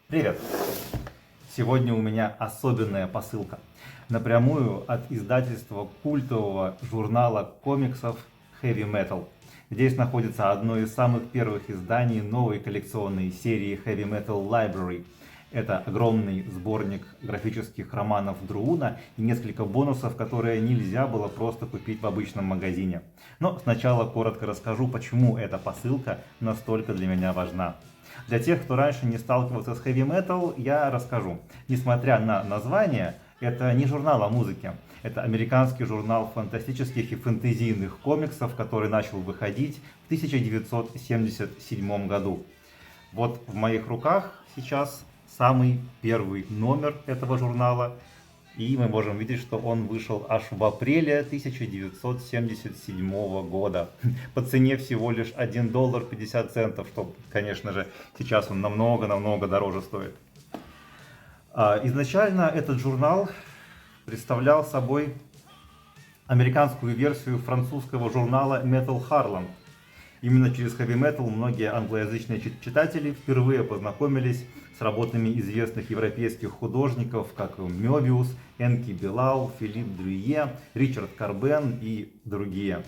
Привет! Сегодня у меня особенная посылка. Напрямую от издательства культового журнала комиксов Heavy Metal. Здесь находится одно из самых первых изданий новой коллекционной серии Heavy Metal Library. Это огромный сборник графических романов Друуна и несколько бонусов, которые нельзя было просто купить в обычном магазине. Но сначала коротко расскажу, почему эта посылка настолько для меня важна. Для тех, кто раньше не сталкивался с Heavy Metal, я расскажу. Несмотря на название, это не журнал о музыке. Это американский журнал фантастических и фэнтезийных комиксов, который начал выходить в 1977 году. Вот в моих руках сейчас самый первый номер этого журнала. И мы можем видеть, что он вышел аж в апреле 1977 года. По цене всего лишь $1.50, что, конечно же, сейчас он намного-намного дороже стоит. Изначально этот журнал представлял собой американскую версию французского журнала Metal Harland. Именно через Heavy Metal многие англоязычные читатели впервые познакомились с работами известных европейских художников, как Мёбиус, Энки Билау, Филипп Дрюе, Ричард Карбен и другие.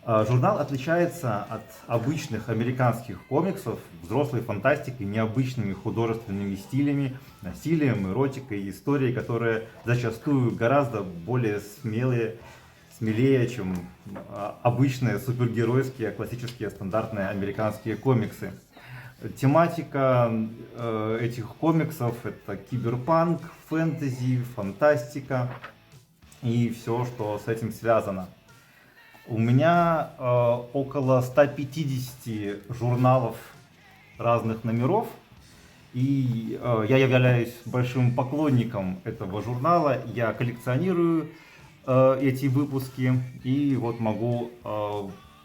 Журнал отличается от обычных американских комиксов взрослой фантастикой, необычными художественными стилями, насилием, эротикой и историей, которые зачастую гораздо более смелее, чем обычные супергеройские, классические, стандартные американские комиксы. Тематика этих комиксов — это киберпанк, фэнтези, фантастика и все, что с этим связано. У меня около 150 журналов разных номеров, и я являюсь большим поклонником этого журнала. Я коллекционирую эти выпуски и вот могу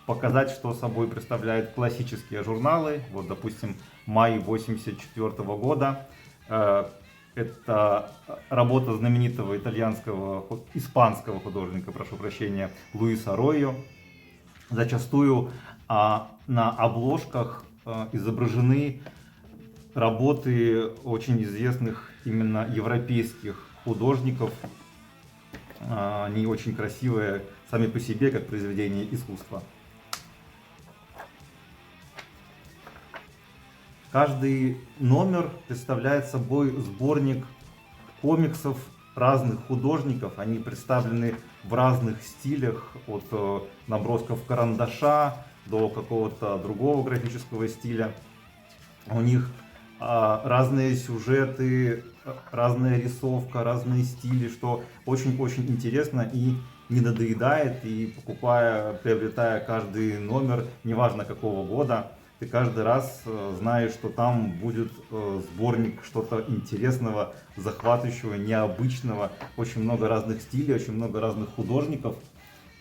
показать, что собой представляют классические журналы. Вот, допустим, май 1984 года. Это работа знаменитого испанского художника, прошу прощения, Луиса Ройо. Зачастую на обложках изображены работы очень известных именно европейских художников. Они очень красивые сами по себе, как произведения искусства. Каждый номер представляет собой сборник комиксов разных художников. Они представлены в разных стилях, от набросков карандаша до какого-то другого графического стиля. У них разные сюжеты, разная рисовка, разные стили, что очень-очень интересно и не надоедает. И приобретая каждый номер, неважно какого года, ты каждый раз знаешь, что там будет сборник что-то интересного, захватывающего, необычного. Очень много разных стилей, очень много разных художников.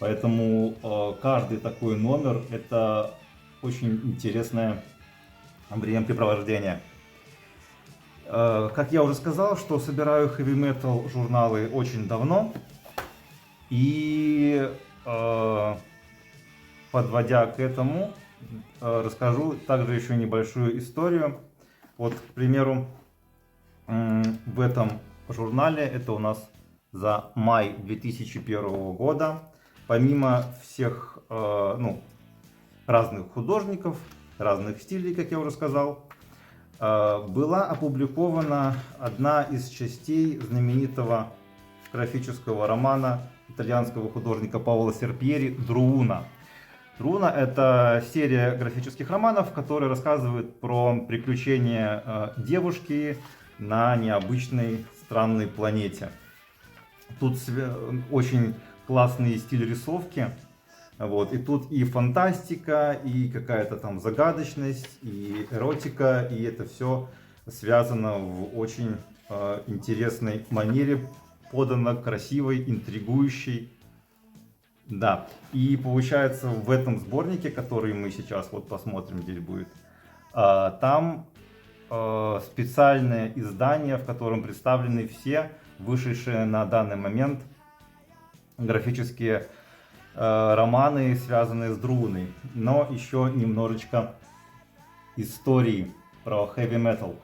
Поэтому каждый такой номер — это очень интересное времяпрепровождение. Как я уже сказал, что собираю Heavy Metal журналы очень давно. И подводя к этому, расскажу также еще небольшую историю. Вот, к примеру, в этом журнале, это у нас за май 2001 года, помимо всех разных художников, разных стилей, как я уже сказал, была опубликована одна из частей знаменитого графического романа итальянского художника Паоло Серпьери «Друуна». «Друуна» — это серия графических романов, которые рассказывают про приключения девушки на необычной странной планете. Тут очень классный стиль рисовки. Вот. И тут и фантастика, и какая-то там загадочность, и эротика, и это все связано в очень интересной манере, подано красивой, интригующей. Да, и получается в этом сборнике, который мы сейчас вот посмотрим, здесь будет, там специальное издание, в котором представлены все вышедшие на данный момент графические романы, связанные с Друуной, но еще немножечко истории про Heavy Metal.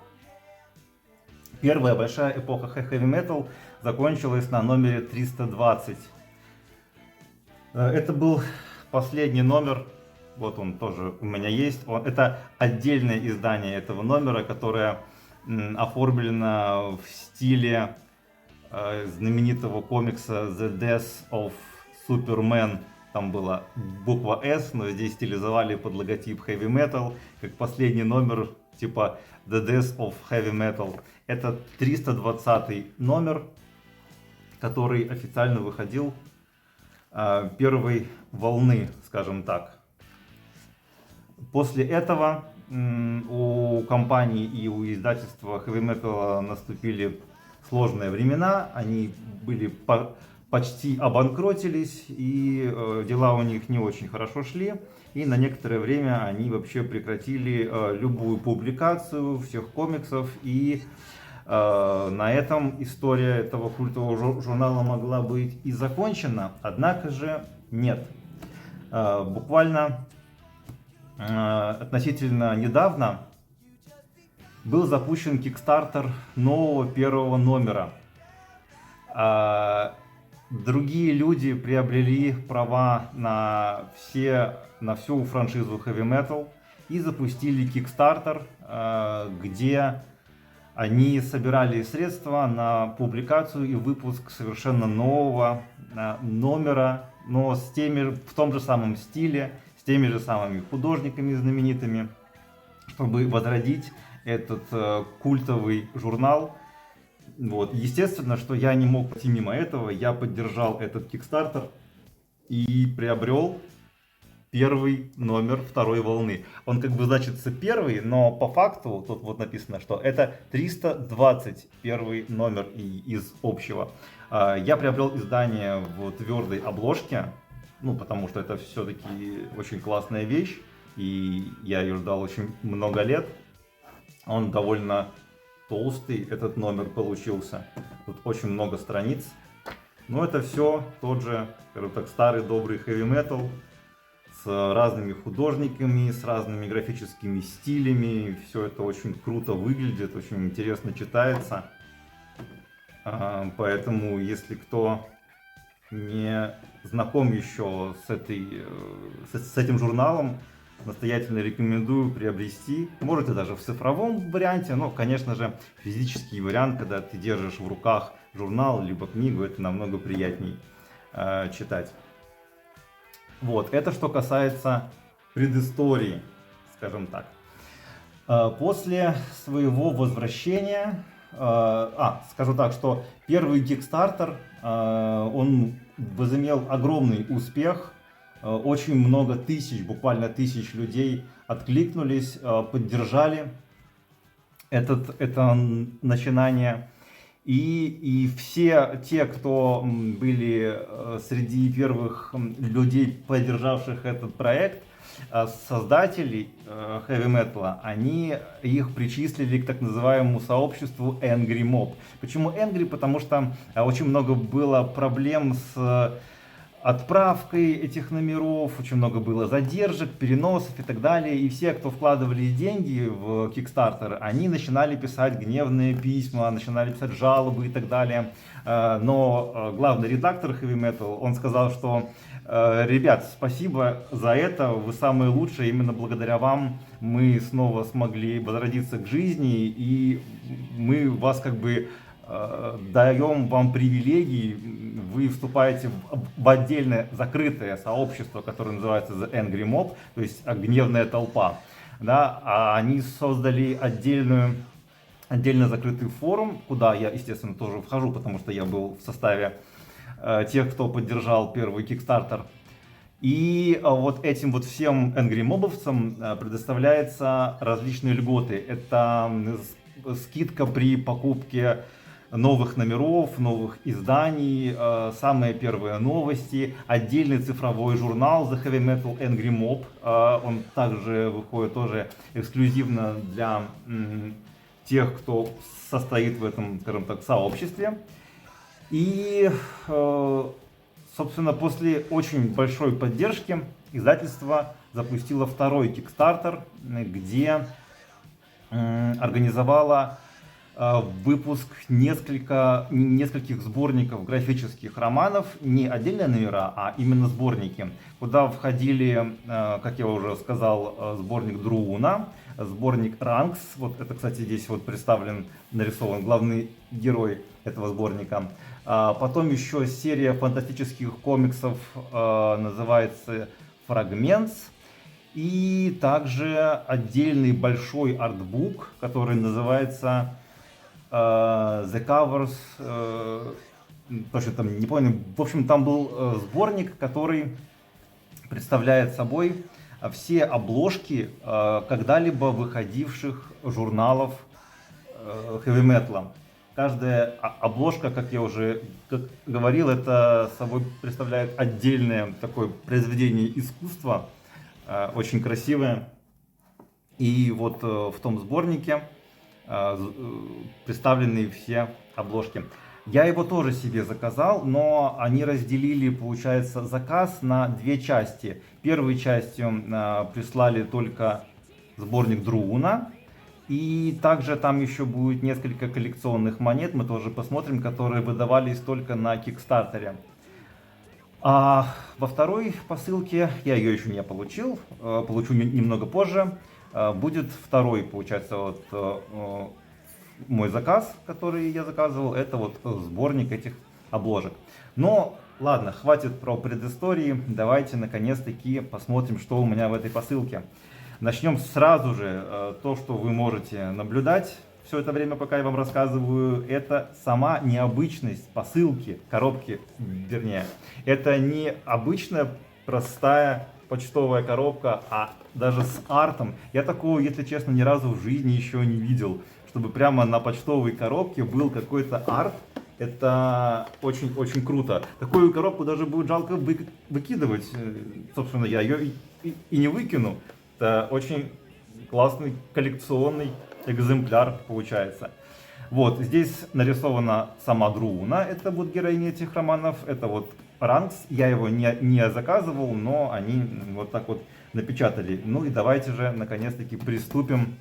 Первая большая эпоха heavy metal закончилась на номере 320. Это был последний номер, вот он тоже у меня есть. Это отдельное издание этого номера, которое оформлено в стиле знаменитого комикса The Death of Superman. Там была буква S, но здесь стилизовали под логотип Heavy Metal, как последний номер типа The Death of Heavy Metal. Это 320 номер, который официально выходил первой волны, скажем так. После этого у компании и у издательства Heavy Metal наступили сложные времена, они были почти обанкротились, и дела у них не очень хорошо шли, и на некоторое время они вообще прекратили любую публикацию всех комиксов, и на этом история этого культового журнала могла быть и закончена, однако же нет. Буквально относительно недавно был запущен Kickstarter нового первого номера. Другие люди приобрели права на всю франшизу Heavy Metal и запустили Kickstarter, где они собирали средства на публикацию и выпуск совершенно нового номера, но в том же самом стиле, с теми же самыми художниками знаменитыми, чтобы возродить этот культовый журнал. Вот. Естественно, что я не мог пройти мимо этого, я поддержал этот Kickstarter и приобрел первый номер второй волны. Он как бы значится первый, но по факту тут вот написано, что это 321 номер из общего. Я приобрел издание в твердой обложке, потому что это все-таки очень классная вещь, и я ее ждал очень много лет. Он довольно толстый, этот номер получился. Тут очень много страниц. Но это все тот же, скажем так, старый добрый heavy metal с разными художниками, с разными графическими стилями. Все это очень круто выглядит, очень интересно читается. Поэтому, если кто не знаком еще с этим журналом, настоятельно рекомендую приобрести. Можете даже в цифровом варианте, но, конечно же, физический вариант, когда ты держишь в руках журнал либо книгу, это намного приятней читать. Вот, это что касается предыстории, скажем так. После своего возвращения, скажу так, что первый Kickstarter, он возымел огромный успех. Очень много тысяч, буквально тысяч людей откликнулись, поддержали это начинание. И все те, кто были среди первых людей, поддержавших этот проект, создателей Heavy Metal, они их причислили к так называемому сообществу Angry Mob. Почему Angry? Потому что очень много было проблем с отправкой этих номеров, очень много было задержек, переносов и так далее. И все, кто вкладывали деньги в Kickstarter, они начинали писать гневные письма, начинали писать жалобы и так далее. Но главный редактор Heavy Metal, он сказал, что ребят, спасибо за это, вы самые лучшие, именно благодаря вам мы снова смогли возродиться к жизни, и мы вас как бы даем вам привилегии, вы вступаете в отдельное закрытое сообщество, которое называется The Angry Mob, то есть гневная толпа. Да, а они создали отдельно закрытый форум, куда я, естественно, тоже вхожу, потому что я был в составе тех, кто поддержал первый Kickstarter. И вот этим вот всем Angry Mobовцам предоставляются различные льготы. Это скидка при покупке новых номеров, новых изданий, самые первые новости, отдельный цифровой журнал The Heavy Metal Angry Mob. Он также выходит тоже эксклюзивно для тех, кто состоит в этом, скажем так, сообществе. И, собственно, после очень большой поддержки издательство запустило второй Kickstarter, где организовало выпуск нескольких сборников графических романов, не отдельные номера, а именно сборники, куда входили, как я уже сказал, сборник Друуна, сборник Ранкс, вот это, кстати, здесь вот представлен, нарисован главный герой этого сборника. Потом еще серия фантастических комиксов называется Fragments. И также отдельный большой артбук, который называется The Covers, точно там не помню. В общем, там был сборник, который представляет собой все обложки когда-либо выходивших журналов heavy metal. Каждая обложка, как я уже говорил, это собой представляет отдельное такое произведение искусства, очень красивое. И вот в том сборнике представлены все обложки. Я его тоже себе заказал, но они разделили, получается, заказ на две части. Первой частью прислали только сборник Друуна. И также там еще будет несколько коллекционных монет, мы тоже посмотрим, которые выдавались только на Кикстартере. А во второй посылке, я ее еще не получил, получу немного позже, будет второй, получается, вот мой заказ, который я заказывал, это вот сборник этих обложек. Но ладно, хватит про предыстории, давайте наконец-таки посмотрим, что у меня в этой посылке. Начнем сразу же. То, что вы можете наблюдать все это время, пока я вам рассказываю, это сама необычность посылки, коробки, вернее. Это не обычная простая почтовая коробка, а даже с артом. Я такого, если честно, ни разу в жизни еще не видел, чтобы прямо на почтовой коробке был какой-то арт. Это очень-очень круто. Такую коробку даже будет жалко выкидывать. Собственно, я ее и не выкину. Это очень классный коллекционный экземпляр получается. Вот, здесь нарисована сама Друуна, это вот героиня этих романов, это вот Ранкс, я его не заказывал, но они вот так вот напечатали. Ну и давайте же наконец-таки приступим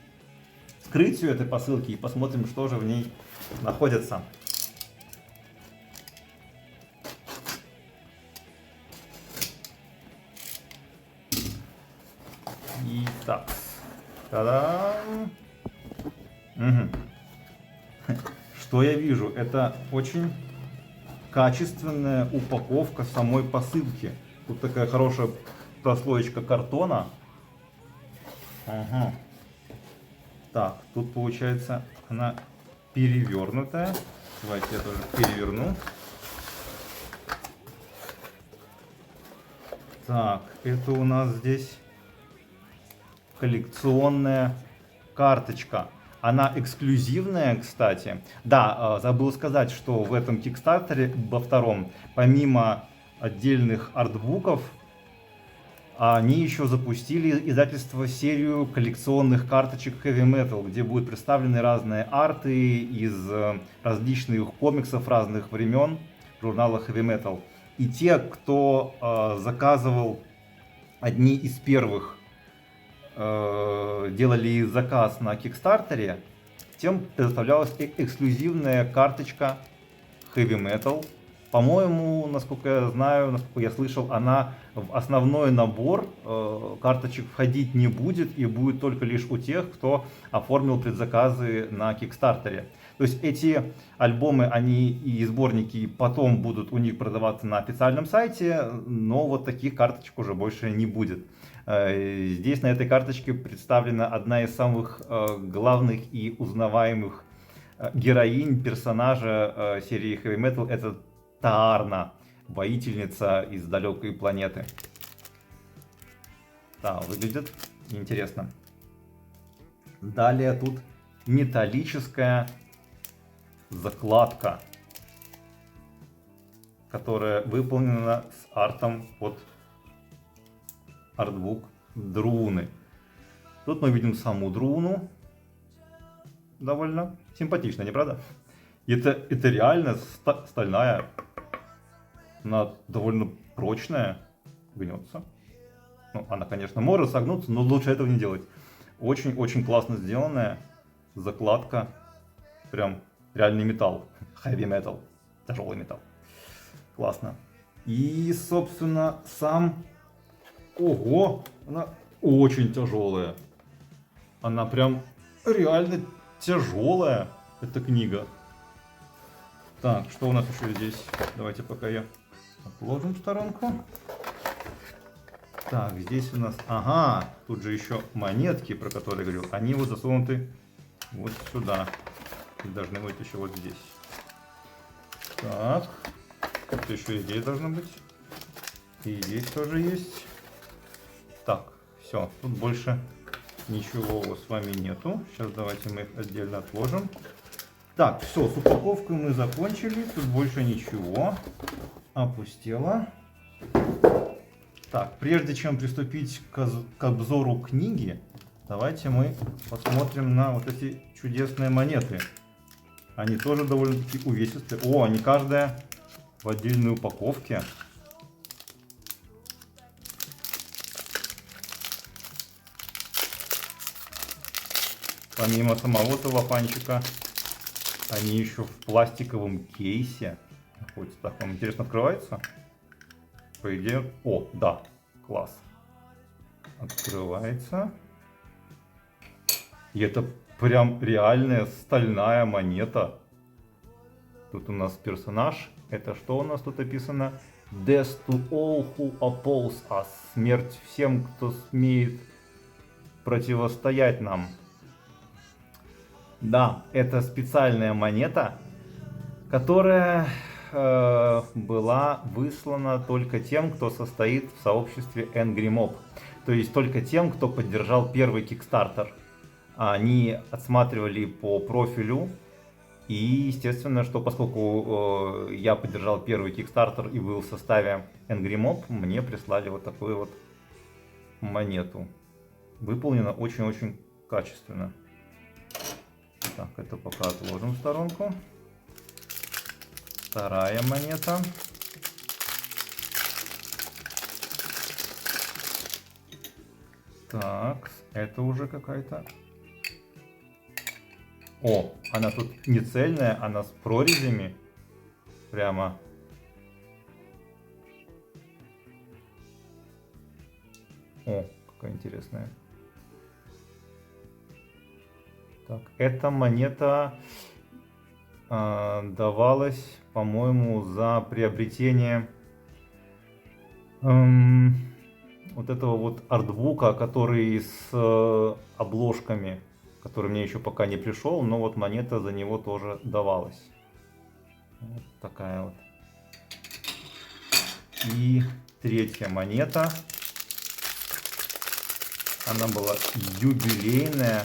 к вскрытию этой посылки и посмотрим, что же в ней находится. Итак, та-дам! Угу. Что я вижу? Это очень качественная упаковка самой посылки. Тут такая хорошая прослоечка картона. Ага. Так, тут получается она перевернутая. Давайте я тоже переверну. Так, это у нас здесь коллекционная карточка. Она эксклюзивная, кстати. Да, забыл сказать, что в этом Кикстартере, во втором, помимо отдельных артбуков, они еще запустили издательство серию коллекционных карточек Heavy Metal, где будут представлены разные арты из различных комиксов разных времен в журналах Heavy Metal. И те, кто заказывал одни из первых, делали заказ на Кикстартере, тем предоставлялась эксклюзивная карточка Heavy Metal. По-моему, насколько я знаю, насколько я слышал, она в основной набор карточек входить не будет и будет только лишь у тех, кто оформил предзаказы на Кикстартере. То есть эти альбомы, они и сборники потом будут у них продаваться на официальном сайте, но вот таких карточек уже больше не будет. Здесь на этой карточке представлена одна из самых главных и узнаваемых героинь, персонажа серии Heavy Metal. Это Таарна, воительница из далекой планеты. Да, выглядит интересно. Далее тут металлическая закладка, которая выполнена с артом под артбук Друуны. Тут мы видим саму Друуну. Довольно симпатично, не правда? Это реально стальная. Она довольно прочная. Гнется. Ну, она, конечно, может согнуться, но лучше этого не делать. Очень-очень классно сделанная закладка прям реальный металл. Heavy metal. Тяжелый металл. Классно. И, собственно, сам... Ого! Она очень тяжелая. Она прям реально тяжелая, эта книга. Так, что у нас еще здесь? Давайте пока я отложим в сторонку. Так, здесь у нас... Ага, тут же еще монетки, про которые я говорил. Они вот засунуты вот сюда. И должны быть еще вот здесь. Так. Тут еще и здесь должно быть. И здесь тоже есть. Так, все. Тут больше ничего с вами нету. Сейчас давайте мы их отдельно отложим. Так, все, с упаковкой мы закончили. Тут больше ничего. Опустело. Так, прежде чем приступить к обзору книги, давайте мы посмотрим на вот эти чудесные монеты. Они тоже довольно-таки увесистые. О, они каждая в отдельной упаковке. Помимо самого целлофанчика, они еще в пластиковом кейсе находятся. Так, вам интересно, открывается? По идее... О, да, класс. Открывается. И это прям реальная стальная монета. Тут у нас персонаж. Это что у нас тут описано? Death to all who oppose us. Смерть всем, кто смеет противостоять нам. Да, это специальная монета, которая была выслана только тем, кто состоит в сообществе Angry Mob. То есть только тем, кто поддержал первый Kickstarter. Они отсматривали по профилю. И естественно, что поскольку я поддержал первый Kickstarter и был в составе Angry Mob, мне прислали вот такую вот монету. Выполнена очень-очень качественно. Так, это пока отложим в сторонку. Вторая монета. Так, это уже какая-то... О, она тут не цельная, она с прорезями. Прямо. О, какая интересная. Так, эта монета давалась, по-моему, за приобретение вот этого вот артбука, который с обложками, который мне еще пока не пришел, но вот монета за него тоже давалась. Вот такая вот. И третья монета. Она была юбилейная.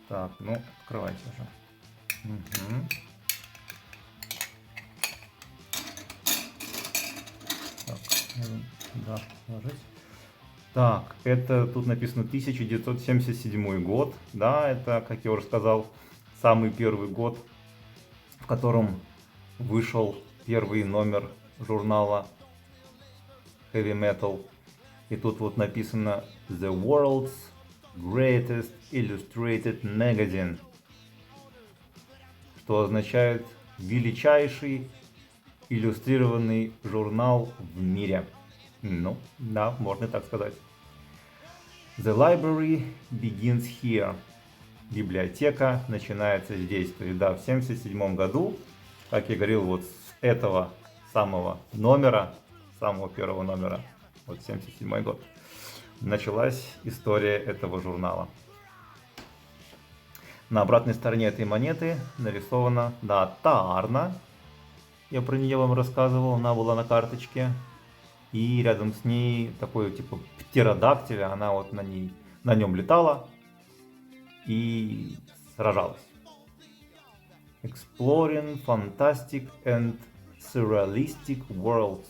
Так, ну, открывайте уже. Угу. Так, да, ложись. Так, это тут написано 1977 год. Да, это, как я уже сказал, самый первый год, в котором вышел первый номер журнала Heavy Metal. И тут вот написано The World's Greatest Illustrated Magazine, что означает величайший иллюстрированный журнал в мире. Ну, да, можно так сказать. The library begins here. Библиотека начинается здесь. То есть, да, в 1977 году, как я говорил, вот с этого самого номера, самого первого номера, вот 1977 год, началась история этого журнала. На обратной стороне этой монеты нарисована, да, Таарна. Я про нее вам рассказывал, она была на карточке. И рядом с ней такой типа птеродактиль, она вот на нем летала и сражалась. Exploring fantastic and surrealistic worlds.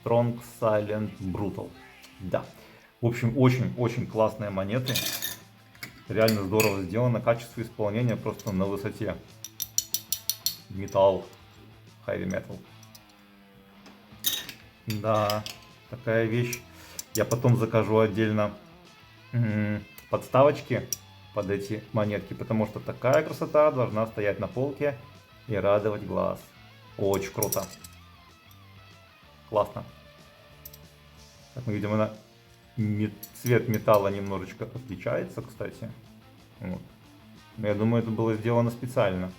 Strong, silent, brutal. Да. В общем, очень-очень классные монеты. Реально здорово сделано. Качество исполнения просто на высоте. Металл. Heavy metal. Да, такая вещь. Я потом закажу отдельно подставочки под эти монетки, потому что такая красота должна стоять на полке и радовать глаз. Очень круто. Классно. Как мы видим, цвет металла немножечко отличается, кстати. Вот. Но я думаю, это было сделано специально.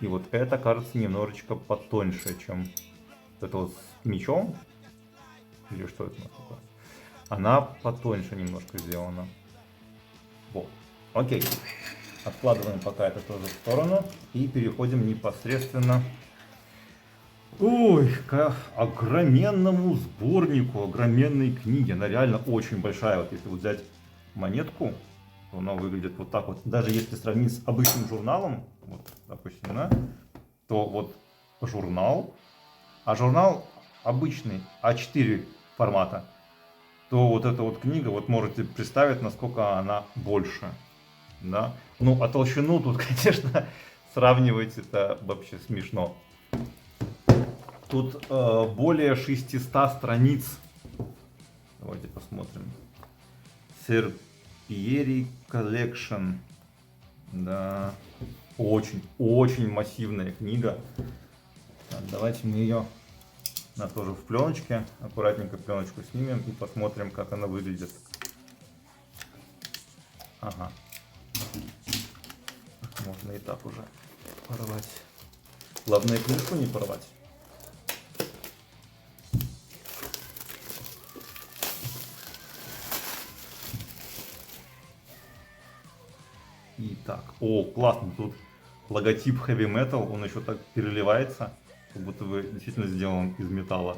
И вот это кажется немножечко потоньше, чем это вот с мечом. Или что это такое? Она потоньше немножко сделана. Вот. Окей. Откладываем пока это тоже в сторону. И переходим непосредственно к огроменному сборнику, огроменной книге. Она реально очень большая. Вот если вот взять монетку, то она выглядит вот так вот. Даже если сравнить с обычным журналом, вот, допустим, да, то вот журнал, а журнал обычный А4 формата, то вот эта вот книга, вот можете представить, насколько она больше. Да? Ну, а толщину тут, конечно, сравнивать это вообще смешно. Тут более 600 страниц. Давайте посмотрим. Serpieri Collection. Да, очень массивная книга. Так, давайте мы ее тоже в пленочке. Аккуратненько пленочку снимем и посмотрим, как она выглядит. Ага. Можно и так уже порвать. Главное, книжку не порвать. Итак, классно, тут логотип Heavy Metal, он еще так переливается, как будто бы действительно сделан из металла.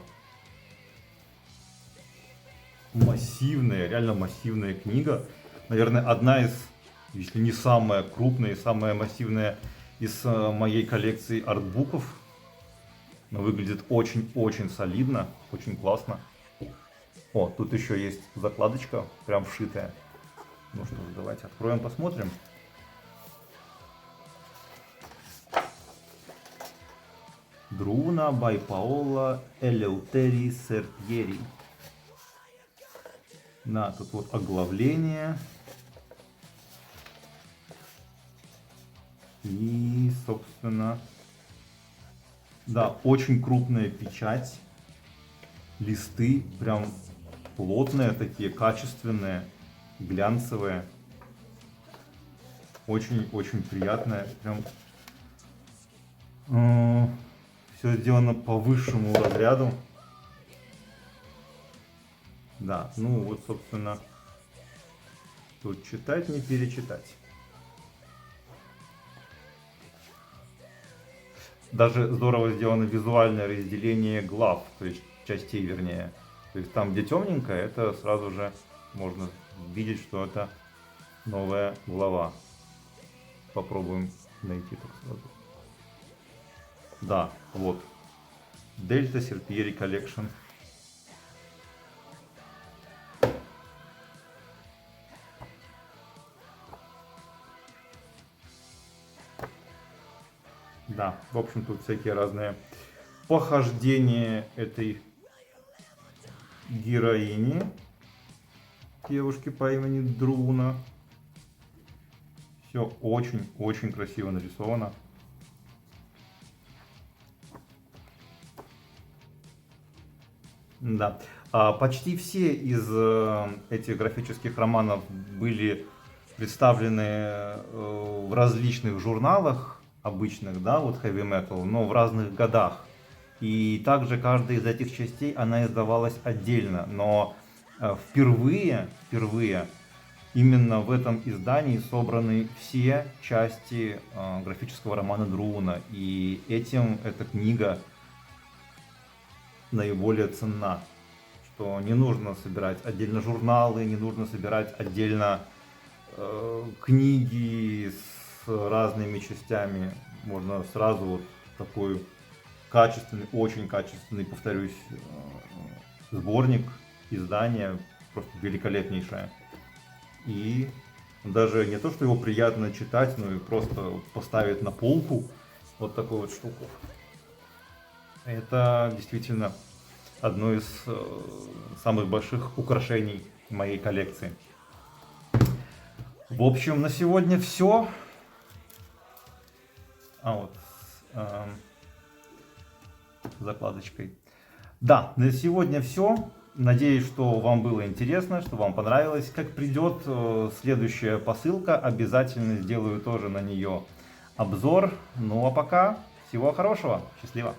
Массивная, реально массивная книга. Наверное, одна из, если не самая крупная и самая массивная из моей коллекции артбуков. Но выглядит очень-очень солидно, очень классно. Тут еще есть закладочка, прям вшитая. Ну что ж, давайте откроем, посмотрим. Druuna by Paola Eleuteri Serpieri. Да, тут вот оглавление. И, собственно, да, очень крупная печать. Листы прям плотные такие, качественные, глянцевые. Очень приятное. Прям все сделано по высшему разряду. Да, ну вот, собственно, тут читать, не перечитать. Даже здорово сделано визуальное разделение глав, то есть частей вернее. То есть там, где темненькое, это сразу же можно видеть, что это новая глава. Попробуем найти так сразу. Да, вот. Delta Serpieri Collection. Да, в общем, тут всякие разные похождения этой героини, девушки по имени Друуна. Все очень красиво нарисовано. Да, почти все из этих графических романов были представлены в различных журналах обычных, да, вот Heavy Metal, но в разных годах. И также каждая из этих частей, она издавалась отдельно, но впервые именно в этом издании собраны все части графического романа Друуна. И этим эта книга наиболее ценна, что не нужно собирать отдельно журналы, не нужно собирать отдельно книги с разными частями. Можно сразу вот такой качественный, очень качественный, повторюсь, сборник, издание, просто великолепнейшее. И даже не то, что его приятно читать, но и просто поставить на полку вот такую вот штуку. Это действительно одно из самых больших украшений моей коллекции. В общем, на сегодня все. Закладочкой. Да, на сегодня все. Надеюсь, что вам было интересно, что вам понравилось. Как придет следующая посылка, обязательно сделаю тоже на нее обзор. Ну а пока всего хорошего. Счастливо.